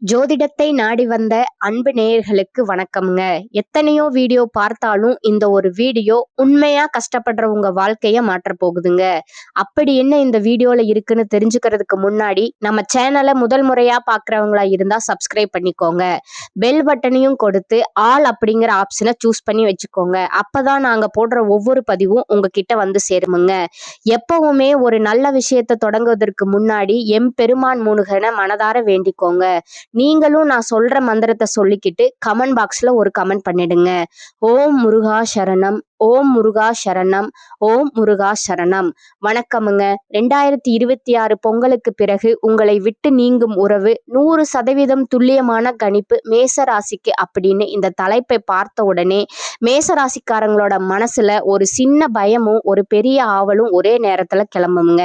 ஜோதிடத்தை நாடி வந்த அன்பு நேயர்களுக்கு வணக்கம்ங்க. எத்தனையோ வீடியோ பார்த்தாலும் இந்த ஒரு வீடியோ உண்மையா கஷ்டப்படுறவங்க வாழ்க்கைய மாற்ற போகுதுங்க. அப்படி என்ன இந்த வீடியோல இருக்குன்னு தெரிஞ்சுக்கிறதுக்கு முன்னாடி நம்ம சேனலை முதல் முறையா பாக்குறவங்களா இருந்தா சப்ஸ்கிரைப் பண்ணிக்கோங்க. பெல் பட்டனையும் கொடுத்து ஆல் அப்படிங்கிற ஆப்ஷனை சூஸ் பண்ணி வச்சுக்கோங்க. அப்பதான் நாங்க போடுற ஒவ்வொரு பதிவும் உங்ககிட்ட வந்து சேருமுங்க. எப்பவுமே ஒரு நல்ல விஷயத்தை தொடங்குவதற்கு முன்னாடி எம்பெருமான் முருகனை மனதார வேண்டிக்கோங்க. நீங்களும் நான் சொல்ற மந்திரத்தை சொல்லிக்கிட்டு கமெண்ட் பாக்ஸ்ல ஒரு கமெண்ட் பண்ணிடுங்க. ஓம் முருகா சரணம், ஓம் முருகா சரணம், ஓம் முருகா சரணம். வணக்கமுங்க. 2026 பொங்கலுக்கு பிறகு உங்களை விட்டு நீங்கும் உறவு 100% துல்லியமான கணிப்பு மேச ராசிக்கு அப்படின்னு இந்த தலைப்பை பார்த்த உடனே மேச ராசிக்காரங்களோட மனசுல ஒரு சின்ன பயமும் ஒரு பெரிய ஆவலும் ஒரே நேரத்துல கிளம்புங்க.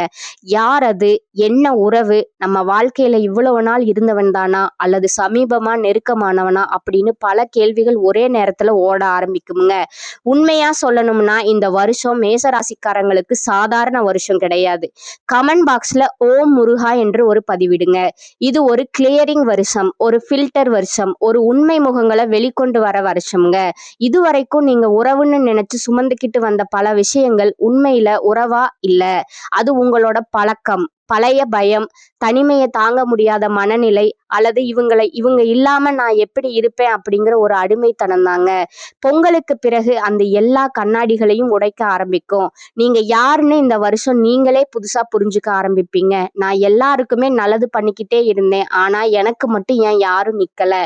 யார் அது, என்ன உறவு, நம்ம வாழ்க்கையில இவ்வளவு நாள் இருந்தவன் தானா அல்லது சமீபமா நெருக்கமானவனா அப்படின்னு பல கேள்விகள் ஒரே நேரத்துல ஓட ஆரம்பிக்குங்க. உண்மையா சொல்லணும்னா இந்த வருஷம் மேசராசிக்காரங்களுக்கு சாதாரண வருஷம் கிடையாது. கமெண்ட் பாக்ஸ்ல ஓம் முருகா என்று ஒரு பதிவிடுங்க. இது ஒரு கிளியரிங் வருஷம், ஒரு ஃபில்டர் வருஷம், ஒரு உண்மை முகங்களை வெளிக்கொண்டு வர வருஷம்ங்க. இதுவரைக்கும் நீங்க உறவுன்னு நினைச்சு சுமந்துக்கிட்டு வந்த பல விஷயங்கள் உண்மையில உறவா இல்ல, அது உங்களோட பழக்கம், பழைய பயம், தனிமையை தாங்க முடியாத மனநிலை, அல்லது இவங்க இல்லாம நான் எப்படி இருப்பேன் அப்படிங்கிற ஒரு அடிமைத்தனம் தாங்க. பொங்கலுக்கு பிறகு அந்த எல்லா கண்ணாடிகளையும் உடைக்க ஆரம்பிக்கும். நீங்க யாருன்னு இந்த வருஷம் நீங்களே புதுசா புரிஞ்சுக்க ஆரம்பிப்பீங்க. நான் எல்லாருக்குமே நல்லது பண்ணிக்கிட்டே இருந்தேன், ஆனா எனக்கு மட்டும் ஏன் யாரும் நிக்கல,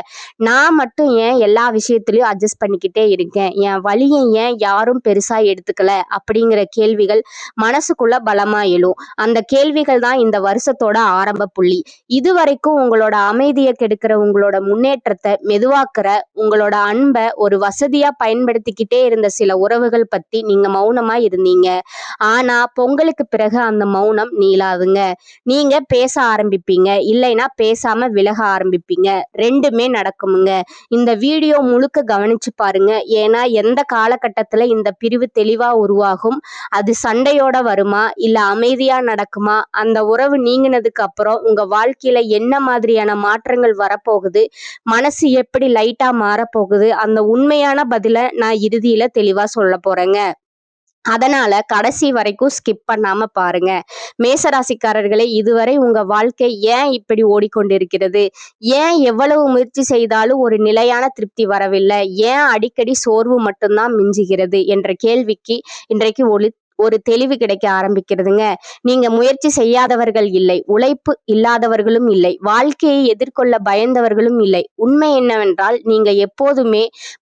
நான் மட்டும் ஏன் எல்லா விஷயத்திலயும் அட்ஜஸ்ட் பண்ணிக்கிட்டே இருக்கேன், என் வலியை ஏன் யாரும் பெருசா எடுத்துக்கல அப்படிங்கிற கேள்விகள் மனசுக்குள்ள பலமா எழும். அந்த கேள்விகள் தான் இந்த வருஷத்தோட ஆரம்ப புள்ளி. இதுவரைக்கும் உங்களோட அமைதியை கெடுக்கிற, உங்களோட முன்னேற்றத்தை மெதுவாக்குற, உங்களோட அன்பை ஒரு வசதியா பயன்படுத்திக்கிட்டே இருந்த சில உறவுகள் பத்தி நீங்க மௌனமா இருந்தீங்க. ஆனா பொங்கலுக்கு பிறகு அந்த மௌனம் நீளாதுங்க. நீங்க பேச ஆரம்பிப்பீங்க, இல்லைன்னா பேசாம விலக ஆரம்பிப்பீங்க. ரெண்டுமே நடக்குமுங்க. இந்த வீடியோ முழுக்க கவனிச்சு பாருங்க. ஏன்னா எந்த காலகட்டத்துல இந்த பிரிவு தெளிவா உருவாகும், அது சண்டையோட வருமா இல்ல அமைதியா நடக்குமா, அந்த உறவு நீங்கினதுக்கு அப்புறம் உங்க வாழ்க்கையில என்ன மாதிரியான மாற்றங்கள் வரப்போகுது, மனசு எப்படி லைட்டா மாறப்போகுது, அந்த உண்மையான பதில நான் இறுதியில தெளிவா சொல்ல போறேங்க. அதனால கடைசி வரைக்கும் ஸ்கிப் பண்ணாம பாருங்க. மேசராசிக்காரர்களே, இதுவரை உங்க வாழ்க்கை ஏன் இப்படி ஓடிக்கொண்டிருக்கிறது, ஏன் எவ்வளவு முயற்சி செய்தாலும் ஒரு நிலையான திருப்தி வரவில்லை, ஏன் அடிக்கடி சோர்வு மட்டும்தான் மிஞ்சுகிறது என்ற கேள்விக்கு இன்றைக்கு ஒரு தெளிவு கிடைக்க ஆரம்பிக்கிறதுங்க. நீங்க முயற்சி செய்யாதவர்கள் இல்லை, உழைப்பு இல்லாதவர்களும் இல்லை, வாழ்க்கையை எதிர்கொள்ள பயந்தவர்களும் இல்லை. உண்மை என்னவென்றால் நீங்க எப்போதுமே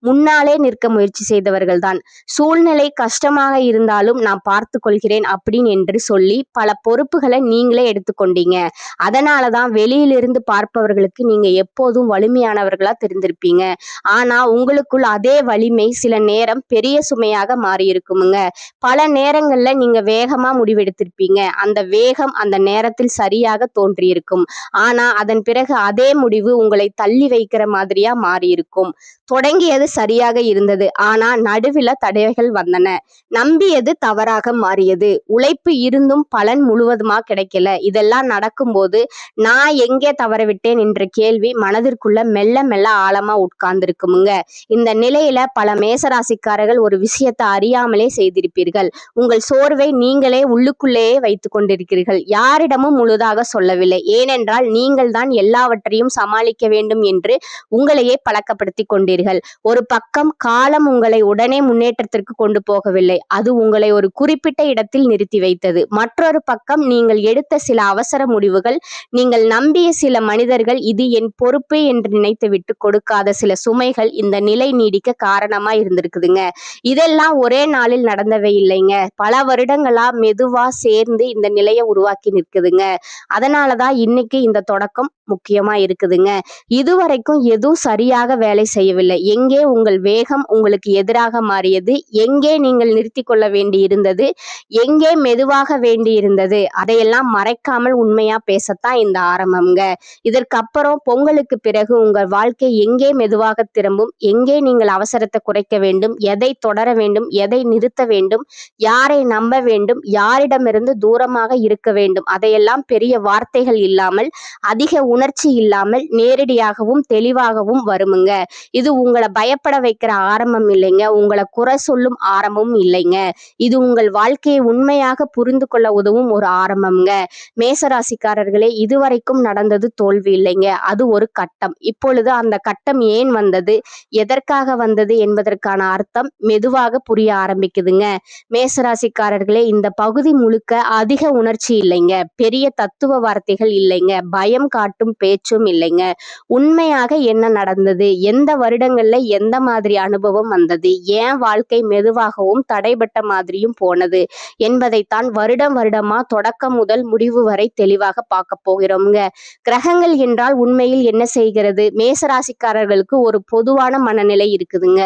முன்னாலே நிற்க முயற்சி செய்தவர்கள் தான். சூழ்நிலை கஷ்டமாக இருந்தாலும் நான் பார்த்து கொள்கிறேன் அப்படின்னு என்று சொல்லி பல பொறுப்புகளை நீங்களே எடுத்துக்கொண்டீங்க. அதனாலதான் வெளியிலிருந்து பார்ப்பவர்களுக்கு நீங்க எப்போதும் வலிமையானவர்களா தெரிந்திருப்பீங்க. ஆனா உங்களுக்குள் அதே வலிமை சில நேரம் பெரிய சுமையாக மாறி இருக்குமுங்க. பல நேரங்கள்ல நீங்க வேகமா முடிவெடுத்திருப்பீங்க. அந்த வேகம் அந்த நேரத்தில் சரியாக தோன்றியிருக்கும். ஆனா அதன் பிறகு அதே முடிவு உங்களை தள்ளி வைக்கிற மாதிரியா மாறி இருக்கும். தொடங்கியது சரியாக இருந்தது, ஆனா நடுவில் தடைகள் வந்தன. நம்பியது தவறாக மாறியது. உழைப்பு இருந்தும் பலன் முழுவதுமா கிடைக்கல. இதெல்லாம் நடக்கும்போது நான் எங்கே தவறவிட்டேன் என்ற கேள்வி மனதிற்குள்ள மெல்ல மெல்ல ஆழமா உட்கார்ந்துருக்குமுங்க. இந்த நிலையில பல மேசராசிக்காரர்கள் ஒரு விஷயத்தை அறியாமலே செய்திருப்பீர்கள். உங்கள் சோர்வை நீங்களே உள்ளுக்குள்ளேயே வைத்துக் கொண்டிருக்கிறீர்கள். யாரிடமும் முழுதாக சொல்லவில்லை. ஏனென்றால் நீங்கள் தான் எல்லாவற்றையும் சமாளிக்க வேண்டும் என்று உங்களையே பழக்கப்படுத்தி கொண்டீர்கள். ஒரு பக்கம் காலம் உங்களை உடனே முன்னேற்றத்திற்கு கொண்டு போகவில்லை, அது உங்களை ஒரு குறிப்பிட்ட இடத்தில் நிறுத்தி வைத்தது. மற்றொரு பக்கம் நீங்கள் எடுத்த சில அவசர முடிவுகள், நீங்கள் நம்பிய சில மனிதர்கள், இது என் பொறுப்பு என்று நினைத்து விட்டு கொடுக்காத சில சுமைகள் இந்த நிலை நீடிக்க காரணமா இருந்திருக்குதுங்க. இதெல்லாம் ஒரே நாளில் நடந்தவை இல்லைங்க. பல வருடங்களா மெதுவா சேர்ந்து இந்த நிலையை உருவாக்கி நிற்குதுங்க. அதனாலதான் இன்னைக்கு இந்த தொடக்கம் முக்கியமா இருக்குதுங்க. இதுவரைக்கும் எதுவும் சரியாக வேலை செய்யவில்லை. எங்கே உங்கள் வேகம் உங்களுக்கு எதிராக மாறியது, எங்கே நீங்கள் நிறுத்தி கொள்ள வேண்டி இருந்தது, எங்கே மெதுவாக வேண்டி இருந்தது, அதையெல்லாம் மறைக்காமல் உண்மையா பேசத்தான் இந்த ஆரம்பம்ங்க. இதற்கப்புறம் பொங்கலுக்கு பிறகு உங்கள் வாழ்க்கை எங்கே மெதுவாக திரும்பும், எங்கே நீங்கள் அவசரத்தை குறைக்க வேண்டும், எதை தொடர வேண்டும், எதை நிறுத்த வேண்டும், யாரை யாரை நம்ப வேண்டும், யாரிடமிருந்து தூரமாக இருக்க வேண்டும், அதையெல்லாம் பெரிய வார்த்தைகள் இல்லாமல், அதிக உணர்ச்சி இல்லாமல் நேரடியாகவும் தெளிவாகவும் வருமுங்க. இது உங்களை பயப்பட வைக்கிற ஆரம்பம் இல்லைங்க, உங்களை குறை சொல்லும் ஆரம்பமும் இல்லைங்க. இது உங்கள் வாழ்க்கையை உண்மையாக புரிந்து கொள்ள உதவும் ஒரு ஆரம்பம்ங்க. மேசராசிக்காரர்களே, இதுவரைக்கும் நடந்தது தோல்வி இல்லைங்க, அது ஒரு கட்டம். இப்பொழுது அந்த கட்டம் ஏன் வந்தது, எதற்காக வந்தது என்பதற்கான அர்த்தம் மெதுவாக புரிய ஆரம்பிக்குதுங்க. மேசராசிக்காரர்களே, இந்த பகுதி முழுக்க அதிக உணர்ச்சி இல்லைங்க, பெரிய தத்துவ வார்த்தைகள் இல்லைங்க, பயம் காட்டும் பேச்சும் இல்லைங்க. உண்மையாக என்ன நடந்தது, எந்த வருடங்கள்ல எந்த மாதிரி அனுபவம் வந்தது, ஏன் வாழ்க்கை மெதுவாகவும் தடைபட்ட மாதிரியும் போனது என்பதைத்தான் வருடம் வருடமா தொடக்கம் முதல் முடிவு வரை தெளிவாக பார்க்க போகிறோம்ங்க. கிரகங்கள் என்றால் உண்மையில் என்ன செய்கிறது, மேசராசிக்காரர்களுக்கு ஒரு பொதுவான மனநிலை இருக்குதுங்க.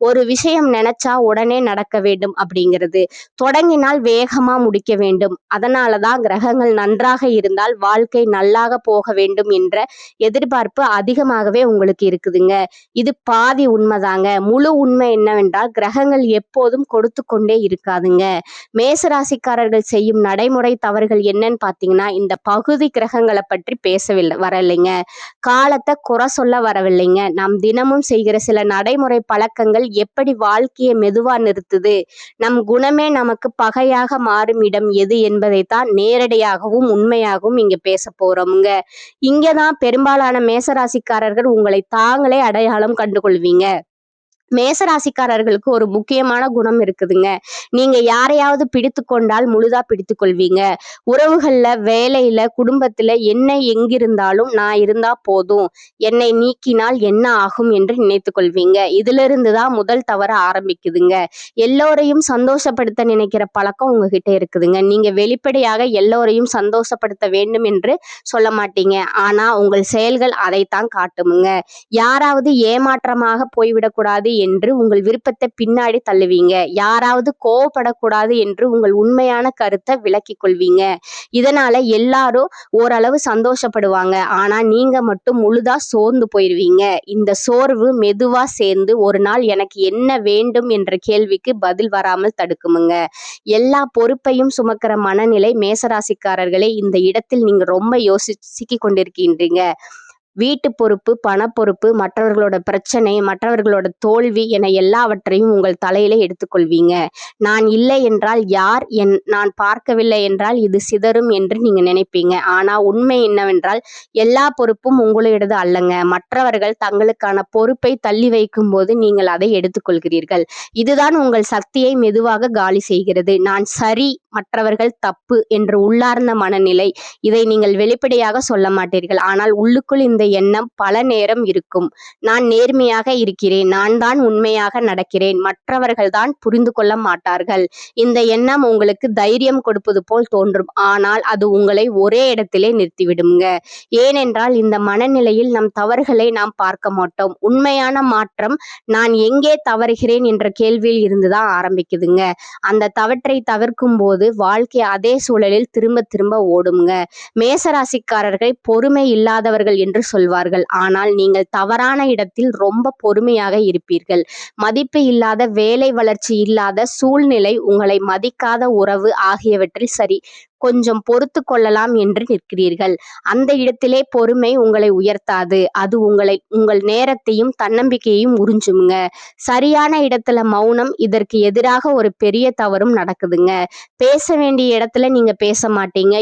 ஒரு விஷயம் நினைச்சா உடனே நடக்க வேண்டும் அப்படிங்கிறது, தொடங்கினால் வேகமா முடிக்க வேண்டும், அதனாலதான் கிரகங்கள் நன்றாக இருந்தால் வாழ்க்கை நல்லாக போக வேண்டும் என்ற எதிர்பார்ப்பு அதிகமாகவே உங்களுக்கு இருக்குதுங்க. இது பாதி உண்மைதாங்க. முழு உண்மை என்னவென்றால் கிரகங்கள் எப்போதும் கொடுத்து கொண்டே இருக்காதுங்க. மேசராசிக்காரர்கள் செய்யும் நடைமுறை தவறுகள் என்னன்னு பாத்தீங்கன்னா, இந்த பகுதி கிரகங்களை பற்றி பேசவில்லை வரலைங்க, காலத்தை குறை சொல்ல வரவில்லைங்க. நாம் தினமும் செய்கிற சில நடைமுறை பழக்கங்கள் எப்படி வாழ்க்கையை மெதுவா நிறுத்துது, நம் குணமே நமக்கு பகையாக மாறும் இடம் எது என்பதைத்தான் நேரடியாகவும் உண்மையாகவும் இங்க பேச போறோமுங்க. இங்கதான் பெரும்பாலான மேசராசிக்காரர்கள் உங்களை தாங்களே அடையாளம் கண்டுகொள்வீங்க. மேசராசிக்காரர்களுக்கு ஒரு முக்கியமான குணம் இருக்குதுங்க. நீங்க யாரையாவது பிடித்து கொண்டால் முழுதா பிடித்து கொள்வீங்க. உறவுகள்ல, வேலையில, குடும்பத்துல என்ன எங்கிருந்தாலும் நான் இருந்தா போதும், என்னை நீக்கினால் என்ன ஆகும் என்று நினைத்து கொள்வீங்க. இதுல இருந்துதான் முதல் தவறு ஆரம்பிக்குதுங்க. எல்லோரையும் சந்தோஷப்படுத்த நினைக்கிற பழக்கம் உங்ககிட்ட இருக்குதுங்க. நீங்க வெளிப்படையாக எல்லோரையும் சந்தோஷப்படுத்த வேண்டும் என்று சொல்ல மாட்டீங்க, ஆனா உங்கள் செயல்கள் அதைத்தான் காட்டுமுங்க. யாராவது ஏமாற்றமாக போய்விடக்கூடாது என்று உங்கள் விருப்பத்தை பின்னாடி தள்ளுவீங்க. யாராவது கோவப்படக்கூடாது என்று உங்கள் உண்மையான கருத்தை விலக்கிக் கொள்வீங்க. இதனால எல்லாரும் ஓரளவு சந்தோஷப்படுவாங்க, ஆனா நீங்க மட்டும் முழுதா சோர்ந்து போயிருவீங்க. இந்த சோர்வு மெதுவா சேர்ந்து ஒரு நாள் எனக்கு என்ன வேண்டும் என்ற கேள்விக்கு பதில் வராமல் தடுக்குமுங்க. எல்லா பொறுப்பையும் சுமக்கிற மனநிலை மேசராசிக்காரர்களே, இந்த இடத்தில் நீங்க ரொம்ப யோசிச்சு கொண்டிருக்கின்றீங்க. வீட்டு பொறுப்பு, பணப்பொறுப்பு, மற்றவர்களோட பிரச்சனை, மற்றவர்களோட தோல்வி என எல்லாவற்றையும் உங்கள் தலையில எடுத்துக்கொள்வீங்க. நான் இல்லை என்றால் யார், நான் பார்க்கவில்லை என்றால் இது சிதறும் என்று நீங்க நினைப்பீங்க. ஆனா உண்மை என்னவென்றால் எல்லா பொறுப்பும் உங்களுடையது அல்லங்க. மற்றவர்கள் தங்களுக்கான பொறுப்பை தள்ளி வைக்கும் போது நீங்கள் அதை எடுத்துக்கொள்கிறீர்கள். இதுதான் உங்கள் சக்தியை மெதுவாக காலி செய்கிறது. நான் சரி, மற்றவர்கள் தப்பு என்று உள்ளார்ந்த மனநிலை. இதை நீங்கள் வெளிப்படையாக சொல்ல மாட்டீர்கள், ஆனால் உள்ளுக்குள் இந்த எண்ணம் பல நேரம் இருக்கும். நான் நேர்மையாக இருக்கிறேன், நான் தான் உண்மையாக நடக்கிறேன், மற்றவர்கள் தான் புரிந்து கொள்ள மாட்டார்கள். இந்த எண்ணம் உங்களுக்கு தைரியம் கொடுப்பது போல் தோன்றும், ஆனால் அது உங்களை ஒரே இடத்திலே நிறுத்திவிடுங்க. ஏனென்றால் இந்த மனநிலையில் நம் தவறுகளை நாம் பார்க்க மாட்டோம். உண்மையான மாற்றம் நான் எங்கே தவறுகிறேன் என்ற கேள்வியில் இருந்துதான் ஆரம்பிக்குதுங்க. அந்த தவற்றை தவிர்க்கும் போது வாழ்க்கை அதே சூழலில் திரும்ப திரும்ப ஓடுங்க. மேசராசிக்காரர்கள் பொறுமை இல்லாதவர்கள் என்று சொல்வார்கள், ஆனால் நீங்கள் தவறான இடத்தில் ரொம்ப பொறுமையாக இருப்பீர்கள். மதிப்பு இல்லாத, வேலை வளர்ச்சி இல்லாத சூழ்நிலை, உங்களை மதிக்காத உறவு ஆகியவற்றில் சரி கொஞ்சம் பொறுத்து கொள்ளலாம் என்று நிற்கிறீர்கள். அந்த இடத்திலே பொறுமை உங்களை உயர்த்தாது, அது உங்கள் நேரத்தையும் தன்னம்பிக்கையையும் உறிஞ்சுங்க. சரியான இடத்துல மௌனம், இதற்கு எதிராக ஒரு பெரிய தவறும் நடக்குதுங்க. பேச வேண்டிய இடத்துல நீங்க பேச மாட்டீங்க,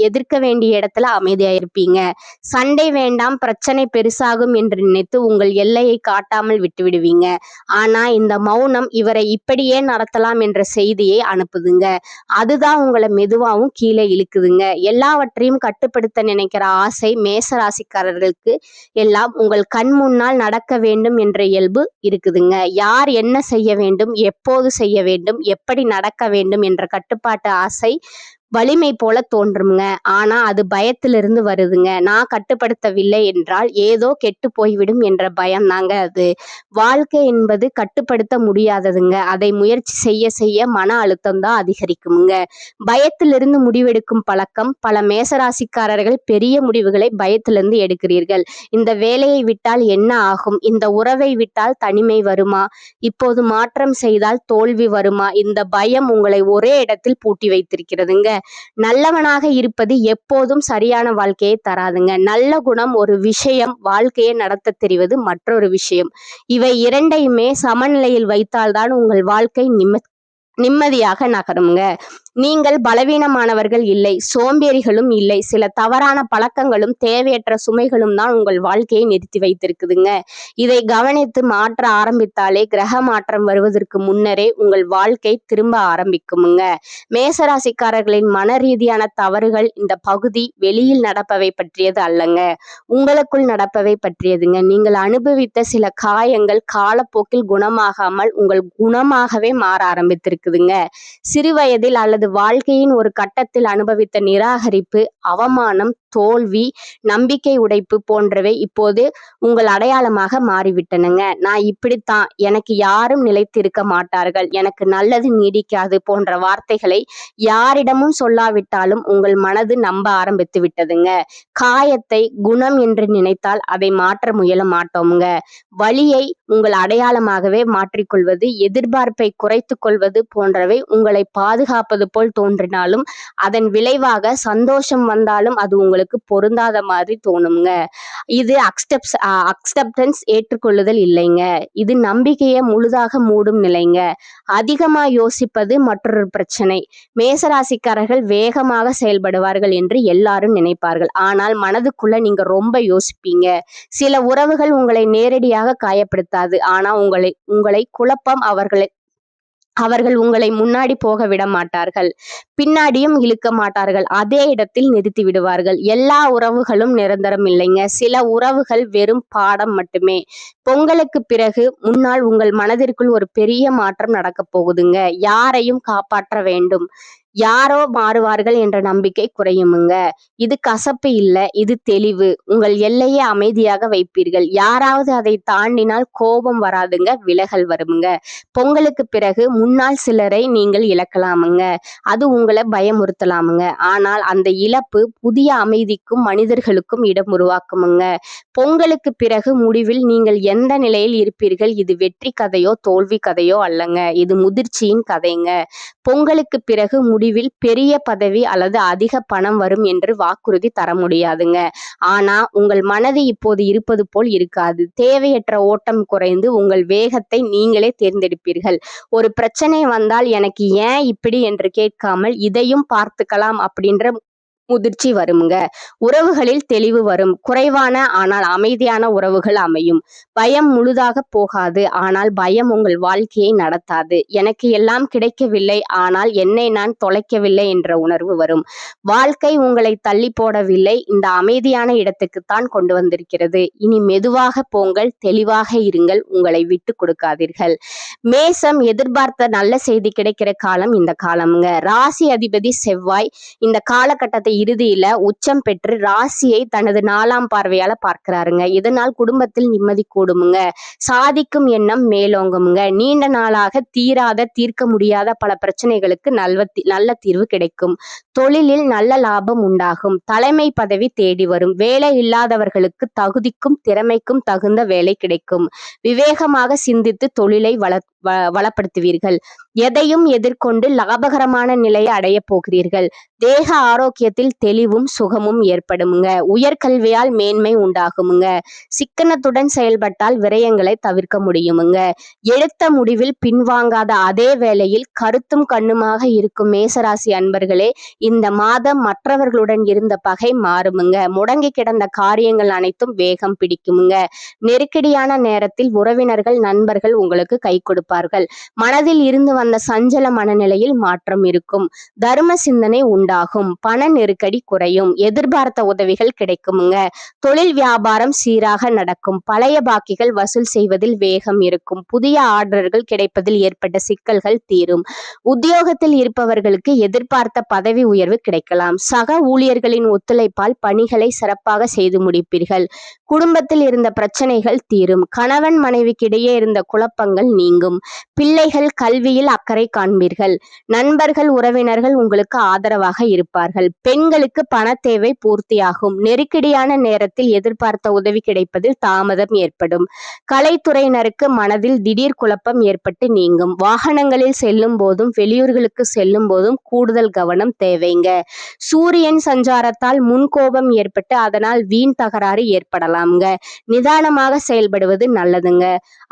எதிர்க்க வேண்டிய இடத்துல அமைதியா இருப்பீங்க. சண்டை வேண்டாம், பிரச்சனை பெருசாகும் என்று நினைத்து உங்கள் எல்லையை காட்டாமல் விட்டுவிடுவீங்க. ஆனா இந்த மௌனம் இவரை இப்படியே நடத்தலாம் என்ற செய்தியை அனுப்புதுங்க. அதுதான் உங்களை மெதுவாகவும் கீழே இழுக்குதுங்க. எல்லாவற்றையும் கட்டுப்படுத்த நினைக்கிற ஆசை மேசராசிக்காரர்களுக்கு எல்லாம் உங்கள் கண் முன்னால் நடக்க வேண்டும் என்ற இயல்பு இருக்குதுங்க. யார் என்ன செய்ய வேண்டும், எப்போது செய்ய வேண்டும், எப்படி நடக்க வேண்டும் என்ற கட்டுப்பாட்டு ஆசை வலிமை போல தோன்றுங்க. ஆனா அது பயத்திலிருந்து வருதுங்க. நான் கட்டுப்படுத்தவில்லை என்றால் ஏதோ கெட்டு போய்விடும் என்ற பயம்தாங்க அது. வாழ்க்கை என்பது கட்டுப்படுத்த முடியாததுங்க. அதை முயற்சி செய்ய செய்ய மன அழுத்தம் தான் அதிகரிக்குமுங்க. பயத்திலிருந்து முடிவெடுக்கும் பழக்கம் பல மேசராசிக்காரர்கள் பெரிய முடிவுகளை பயத்திலிருந்து எடுக்கிறீர்கள். இந்த வேலையை விட்டால் என்ன ஆகும்? இந்த உறவை விட்டால் தனிமை வருமா? இப்போது மாற்றம் செய்தால் தோல்வி வருமா? இந்த பயம் உங்களை ஒரே இடத்தில் பூட்டி வைத்திருக்கிறதுங்க. நல்லவனாக இருப்பது எப்போதும் சரியான வாழ்க்கையை தராதுங்க. நல்ல குணம் ஒரு விஷயம், வாழ்க்கையை நடத்த தெரிவது மற்றொரு விஷயம். இவை இரண்டையுமே சமநிலையில் வைத்தால்தான் உங்கள் வாழ்க்கை நிம்மதியாக நகருங்க. நீங்கள் பலவீனமானவர்கள் இல்லை, சோம்பேறிகளும் இல்லை. சில தவறான பழக்கங்களும் தேவையற்ற சுமைகளும் தான் உங்கள் வாழ்க்கையை நிறுத்தி வைத்திருக்குதுங்க. இதை கவனித்து மாற்ற ஆரம்பித்தாலே கிரக மாற்றம் வருவதற்கு முன்னரே உங்கள் வாழ்க்கை திரும்ப ஆரம்பிக்குமுங்க. மேசராசிக்காரர்களின் மன ரீதியான தவறுகள் இந்த பகுதி வெளியில் நடப்பவை பற்றியது அல்லங்க, உங்களுக்குள் நடப்பவை பற்றியதுங்க. நீங்கள் அனுபவித்த சில காயங்கள் காலப்போக்கில் குணமாகாமல் உங்கள் குணமாகவே மாற ஆரம்பித்திருக்குதுங்க. சிறு வயதில் அல்லது வாழ்க்கையின் ஒரு கட்டத்தில் அனுபவித்த நிராகரிப்பு, அவமானம், தோல்வி, நம்பிக்கை உடைப்பு போன்றவை இப்போது உங்கள் அடையாளமாக மாறிவிட்டனுங்க. நான் இப்படித்தான், எனக்கு யாரும் நிலைத்து இருக்க மாட்டார்கள், எனக்கு நல்லது நீடிக்காது போன்ற வார்த்தைகளை யாரிடமும் சொல்லாவிட்டாலும் உங்கள் மனது நம்ப ஆரம்பித்து விட்டதுங்க. காயத்தை குணம் என்று நினைத்தால் அதை மாற்ற முயல மாட்டோமுங்க. வலியை உங்கள் அடையாளமாகவே மாற்றிக்கொள்வது, எதிர்பார்ப்பை குறைத்து கொள்வது போன்றவை உங்களை பாதுகாப்பது போல் தோன்றினாலும் அதன் விளைவாக சந்தோஷம் வந்தாலும் அது உங்களுக்கு பொருந்தாத மாதிரி தோணுங்க. இது அக்செப்டன்ஸ், ஏற்றுக்கொள்ளுதல் இல்லைங்க. இது நம்பிக்கையை முழுதாக மூடும் நிலைங்க. அதிகமா யோசிப்பது மற்றொரு பிரச்சனை. மேசராசிக்காரர்கள் வேகமாக செயல்படுவார்கள் என்று எல்லாரும் நினைப்பார்கள். ஆனால் மனதுக்குள்ள நீங்க ரொம்ப யோசிப்பீங்க. சில உறவுகள் உங்களை நேரடியாக காயப்படுத்தாது, ஆனா உங்களை குழப்பம் அவர்கள் உங்களை முன்னாடி போக விட மாட்டார்கள், பின்னாடியும் இழுக்க மாட்டார்கள், அதே இடத்தில் நிறுத்தி விடுவார்கள். எல்லா உறவுகளும் நிரந்தரம் இல்லைங்க. சில உறவுகள் வெறும் பாடம் மட்டுமே. பொங்கலுக்கு பிறகு முன்னால் உங்கள் மனதிற்குள் ஒரு பெரிய மாற்றம் நடக்க போகுதுங்க. யாரையும் காப்பாற்ற வேண்டும், யாரோ மாறுவார்கள் என்ற நம்பிக்கை குறையுமுங்க. இது கசப்பு இல்லை, இது தெளிவு. உங்கள் எல்லையை அமைதியாக வைப்பீர்கள். யாராவது அதை தாண்டினால் கோபம் வராதுங்க, விலகல் வருமுங்க. பொங்கலுக்கு பிறகு முன்னால் சிலரை நீங்கள் இழக்கலாமுங்க. அது உங்களை பயமுறுத்தலாமுங்க. ஆனால் அந்த இழப்பு புதிய அமைதிக்கும் மனிதர்களுக்கும் இடம் உருவாக்குமுங்க. பொங்கலுக்கு பிறகு முடிவில் நீங்கள் எந்த நிலையில் இருப்பீர்கள்? இது வெற்றி கதையோ தோல்வி கதையோ அல்லங்க, இது முதிர்ச்சியின் கதைங்க. பொங்கலுக்கு பிறகு முடிவில் பெரிய பதவி அல்லது அதிக பணம் வரும் என்று வாக்குறுதி தர முடியாதுங்க. ஆனா உங்கள் மனது இப்போது இருப்பது போல் இருக்காது. தேவையற்ற ஓட்டம் குறைந்து உங்கள் வேகத்தை நீங்களே தேர்ந்தெடுப்பீர்கள். ஒரு பிரச்சனை வந்தால் எனக்கு ஏன் இப்படி என்று கேட்காமல் இதையும் பார்த்துக்கலாம் அப்படின்ற முதிர்ச்சி வருமுங்க. உறவுகளில் தெளிவு வரும். குறைவான ஆனால் அமைதியான உறவுகள் அமையும். பயம் முழுதாக போகாது, ஆனால் பயம் உங்கள் வாழ்க்கையை நடத்தாது. எனக்கு எல்லாம் கிடைக்கவில்லை, ஆனால் என்னை நான் தொலைக்கவில்லை என்ற உணர்வு வரும். வாழ்க்கை உங்களை தள்ளி போடவில்லை, இந்த அமைதியான இடத்துக்குத்தான் கொண்டு வந்திருக்கிறது. இனி மெதுவாக போங்கள், தெளிவாக இருங்கள், உங்களை விட்டு கொடுக்காதீர்கள். மேசம் எதிர்பார்த்த நல்ல செய்தி கிடைக்கிற காலம் இந்த காலம்ங்க. ராசி அதிபதி செவ்வாய் இந்த காலகட்டத்தை இறுதியில உச்சம் பெற்று ராசியை தனது 4ஆம் பார்வையால பார்க்கிறாருங்க. இதனால் குடும்பத்தில் நிம்மதி கூடுமுங்க. சாதிக்கும் எண்ணம் மேலோங்குமுங்க. நீண்ட நாளாக தீர்க்க முடியாத பல பிரச்சனைகளுக்கு நல்ல தீர்வு கிடைக்கும். தொழிலில் நல்ல லாபம் உண்டாகும். தலைமை பதவி தேடி வரும். வேலை இல்லாதவர்களுக்கு தகுதிக்கும் திறமைக்கும் தகுந்த வேலை கிடைக்கும். விவேகமாக சிந்தித்து தொழிலை வளப்படுத்துவீர்கள். எதையும் எதிர்கொண்டு லாபகரமான நிலையை அடைய போகிறீர்கள். தேக ஆரோக்கியத்தில் தெளிவும் சுகமும் ஏற்படுமுங்க. உயர்கல்வியால் மேன்மை உண்டாகுமுங்க. சிக்கனத்துடன் செயல்பட்டால் விரயங்களை தவிர்க்க முடியுமுங்க. எடுத்த முடிவில் பின்வாங்காத அதே வேளையில் கருத்தும் கண்ணுமாக இருக்கும் மேசராசி அன்பர்களே, இந்த மாதம் மற்றவர்களுடன் இருந்த பகை மாறுமுங்க. முடங்கி கிடந்த காரியங்கள் அனைத்தும் வேகம் பிடிக்குமுங்க. நெருக்கடியான நேரத்தில் உறவினர்கள் நண்பர்கள் உங்களுக்கு கை கொடுப்பார்கள். இருப்பார்கள். மனதில் இருந்து வந்த சஞ்சல மனநிலையில் மாற்றம் இருக்கும். தர்ம சிந்தனை உண்டாகும். பண நெருக்கடி குறையும். எதிர்பார்த்த உதவிகள் கிடைக்குமுங்க. தொழில் வியாபாரம் சீராக நடக்கும். பழைய பாக்கிகள் வசூல் செய்வதில் வேகம் இருக்கும். புதிய ஆர்டர்கள் கிடைப்பதில் ஏற்பட்ட சிக்கல்கள் தீரும். உத்தியோகத்தில் இருப்பவர்களுக்கு எதிர்பார்த்த பதவி உயர்வு கிடைக்கலாம். சக ஊழியர்களின் ஒத்துழைப்பால் பணிகளை சிறப்பாக செய்து முடிப்பீர்கள். குடும்பத்தில் இருந்த பிரச்சனைகள் தீரும். கணவன் மனைவிக்கிடையே இருந்த குழப்பங்கள் நீங்கும். பிள்ளைகள் கல்வியில் அக்கறை காண்பீர்கள். நண்பர்கள் உறவினர்கள் உங்களுக்கு ஆதரவாக இருப்பார்கள். பெண்களுக்கு பண தேவை பூர்த்தியாகும். நெருக்கடியான நேரத்தில் எதிர்பார்த்த உதவி கிடைப்பதில் தாமதம் ஏற்படும். கலைத்துறையினருக்கு மனதில் திடீர் குழப்பம் ஏற்பட்டு நீங்கும். வாகனங்களில் செல்லும் போதும் வெளியூர்களுக்கு செல்லும் போதும் கூடுதல் கவனம் தேவைங்க. சூரியன் சஞ்சாரத்தால் முன்கோபம் ஏற்பட்டு அதனால் வீண் தகராறு ஏற்படலாம்ங்க. நிதானமாக செயல்படுவது நல்லதுங்க.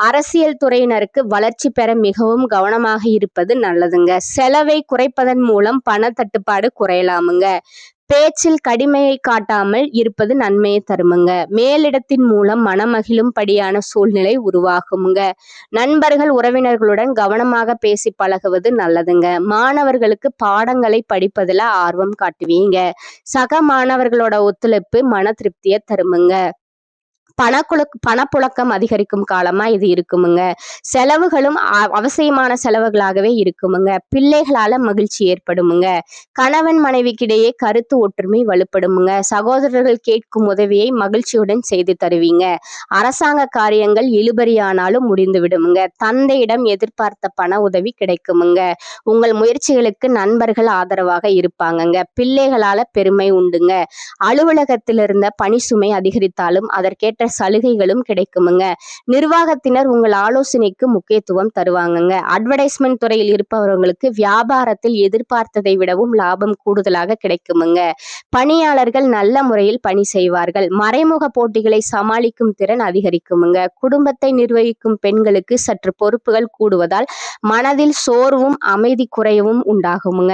அரசியல் துறையினருக்கு வளர்ச்சி பெற மிகவும் கவனமாக இருப்பது நல்லதுங்க. செலவை குறைப்பதன் மூலம் பண தட்டுப்பாடு குறையலாமுங்க. பேச்சில் கடுமையை காட்டாமல் இருப்பது நன்மையை தருமுங்க. மேலிடத்தின் மூலம் மனமகிழும் படியான சூழ்நிலை உருவாகுங்க. நண்பர்கள் உறவினர்களுடன் கவனமாக பேசி பழகுவது நல்லதுங்க. மாணவர்களுக்கு பாடங்களை படிப்பதில் ஆர்வம் காட்டுவீங்க. சக மாணவர்களோட ஒத்துழைப்பு மன திருப்தியை தருமுங்க. பணப்புழக்கம் அதிகரிக்கும் காலமா இது இருக்குமுங்க. செலவுகளும் அவசியமான செலவுகளாகவே இருக்குமுங்க. பிள்ளைகளால மகிழ்ச்சி ஏற்படுமுங்க. கணவன் மனைவிக்கிடையே கருத்து ஒற்றுமை வலுப்படுமுங்க. சகோதரர்கள் கேட்கும் உதவியை மகிழ்ச்சியுடன் செய்து தருவீங்க. அரசாங்க காரியங்கள் இழுபறியானாலும் முடிந்து விடுமுங்க. தந்தையிடம் எதிர்பார்த்த பண உதவி கிடைக்குமுங்க. உங்கள் முயற்சிகளுக்கு நண்பர்கள் ஆதரவாக இருப்பாங்கங்க. பிள்ளைகளால பெருமை உண்டுங்க. அலுவலகத்தில் இருந்த பணி சுமை அதிகரித்தாலும் அதற்கேற்ற சலுகைகளும் கிடைக்குமுங்க. நிர்வாகத்தினர் உங்கள் ஆலோசனைக்கு முக்கியத்துவம் தருவாங்கங்க. அட்வர்டைஸ்மெண்ட் துறையில் இருப்பவர்களுக்கு வியாபாரத்தில் எதிர்பார்த்ததை விடவும் லாபம் கூடுதலாக கிடைக்குமுங்க. பணியாளர்கள் நல்ல முறையில் பணி செய்வார்கள். மறைமுக போட்டிகளை சமாளிக்கும் திறன் அதிகரிக்குமுங்க. குடும்பத்தை நிர்வகிக்கும் பெண்களுக்கு சற்று பொறுப்புகள் கூடுவதால் மனதில் சோர்வும் அமைதி குறைவும் உண்டாகுமுங்க.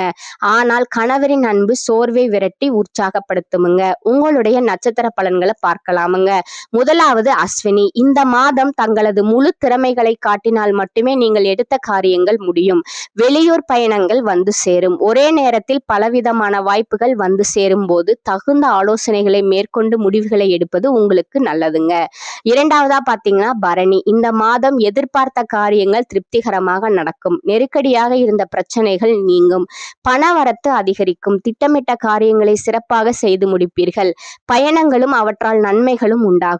ஆனால் கணவரின் அன்பு சோர்வை விரட்டி உற்சாகப்படுத்துமுங்க. உங்களுடைய நட்சத்திர பலன்களை பார்க்கலாமுங்க. முதலாவது அஸ்வினி. இந்த மாதம் தங்களது முழு திறமைகளை காட்டினால் மட்டுமே நீங்கள் எடுத்த காரியங்கள் முடியும். வெளியூர் பயணங்கள் வந்து சேரும். ஒரே நேரத்தில் பலவிதமான வாய்ப்புகள் வந்து சேரும் போது தகுந்த ஆலோசனைகளை மேற்கொண்டு முடிவுகளை எடுப்பது உங்களுக்கு நல்லதுங்க. இரண்டாவதா பாத்தீங்கன்னா பரணி. இந்த மாதம் எதிர்பார்த்த காரியங்கள் திருப்திகரமாக நடக்கும். நெருக்கடியாக இருந்த பிரச்சனைகள் நீங்கும். பணவரத்து அதிகரிக்கும். திட்டமிட்ட காரியங்களை சிறப்பாக செய்து முடிப்பீர்கள். பயணங்களும் அவற்றால் நன்மைகளும் உண்டாகும்.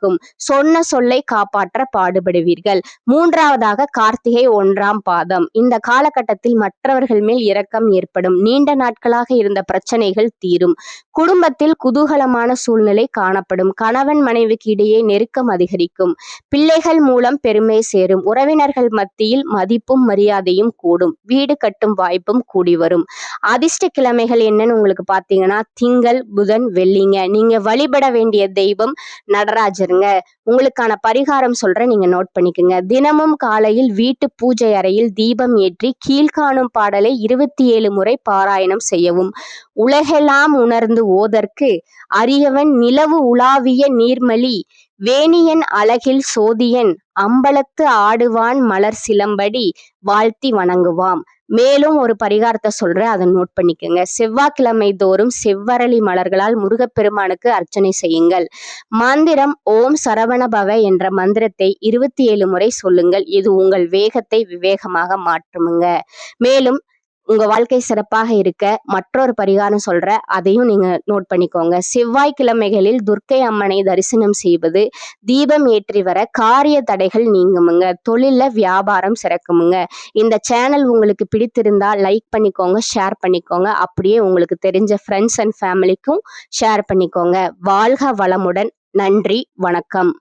சொன்ன சொல்லை காப்பாற்ற பாடுபடுவீர்கள். மூன்றாவதாக கார்த்திகை 1ஆம் பாதம். இந்த காலகட்டத்தில் மற்றவர்கள் மேல் இரக்கம் ஏற்படும். நீண்ட நாட்களாக இருந்த பிரச்சனைகள் தீரும். குடும்பத்தில் குதூகலமான சூழ்நிலை காணப்படும். கணவன் மனைவிக்கு இடையே நெருக்கம் அதிகரிக்கும். பிள்ளைகள் மூலம் பெருமை சேரும். உறவினர்கள் மத்தியில் மதிப்பும் மரியாதையும் கூடும். வீடு கட்டும் வாய்ப்பும் கூடி வரும். அதிர்ஷ்ட கிழமைகள் என்னன்னு உங்களுக்கு பாத்தீங்கன்னா திங்கள், புதன், வெள்ளிங்க. நீங்க வழிபட வேண்டிய தெய்வம் நடராஜருங்க. உங்களுக்கான பரிகாரம் சொல்றேன், நீங்க நோட் பண்ணிக்கோங்க. தினமும் காலையில் வீட்டு பூஜை அறையில் தீபம் ஏற்றி கீழ்காணும் பாடலை 27 முறை பாராயணம் செய்யவும். உலகெல்லாம் உணர்ந்து ஓதற்கு அரியவன் நிலவு உலாவிய நீர்மலி வேணியன் அழகில் சோதியன் அம்பலத்து ஆடுவான் மலர் சிலம்படி வாழ்த்தி வணங்குவாம். மேலும் ஒரு பரிகாரத்தை சொல்றேன், அதை நோட் பண்ணிக்கோங்க. செவ்வாய்க்கிழமை தோறும் செவ்வரளி மலர்களால் முருகப்பெருமானுக்கு அர்ச்சனை செய்யுங்கள். மந்திரம் ஓம் சரவணபவ என்ற மந்திரத்தை 27 முறை சொல்லுங்கள். இது உங்கள் வேகத்தை விவேகமாக மாற்றுமுங்க. மேலும் உங்க வாழ்க்கை சிறப்பாக இருக்க மற்றொரு பரிகாரம் சொல்ற, அதையும் நீங்க நோட் பண்ணிக்கோங்க. செவ்வாய்க்கிழமைகளில் துர்க்கை அம்மனை தரிசனம் செய்வது, தீபம் ஏற்றி வர காரிய தடைகள் நீங்குமுங்க. தொழில வியாபாரம் சிறக்குமுங்க. இந்த சேனல் உங்களுக்கு பிடித்திருந்தா லைக் பண்ணிக்கோங்க, ஷேர் பண்ணிக்கோங்க. அப்படியே உங்களுக்கு தெரிஞ்ச ஃப்ரெண்ட்ஸ் அண்ட் ஃபேமிலிக்கும் ஷேர் பண்ணிக்கோங்க. வாழ்க வளமுடன். நன்றி, வணக்கம்.